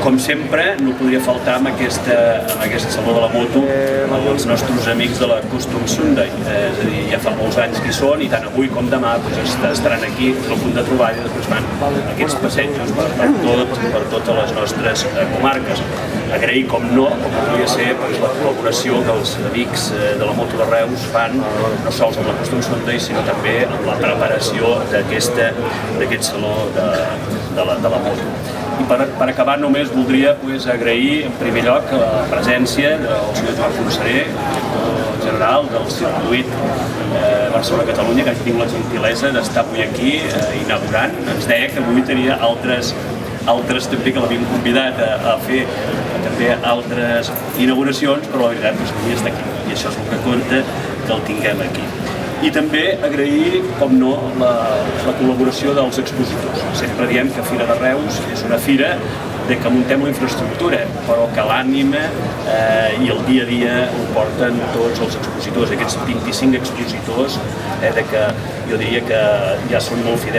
com sempre, no podria faltar amb aquesta Saló de la Moto els nostres amics de la Custom Sunday. És a dir, ja fa molts anys que hi són i tant avui com demà estaran aquí al punt de troballa i després fan aquests passejos per totes les nostres comarques. Agrair, com no, com podria ser la col·laboració que els amics de la Moto de Reus fan, no sols amb la Custom Sunday, sinó també amb la preparació d'aquest Saló de la Moto. I per acabar només voldria agrair en primer lloc la presència del senyor Joan Fonseré, director general del circuit Barcelona-Catalunya, que tinc la gentilesa d'estar avui aquí inaugurant. Ens deia que avui tenia altres també que l'havien convidat a fer també altres inauguracions, però la veritat és que avui està aquí i això és el que compta que el tinguem aquí. I també agrair, com no, la col·laboració dels expositors. Sempre diem que Fira de Reus és una fira que muntem la infraestructura, però que l'ànima i el dia a dia ho porten tots els expositors, aquests 25 expositors, que jo diria que ja són molt fidels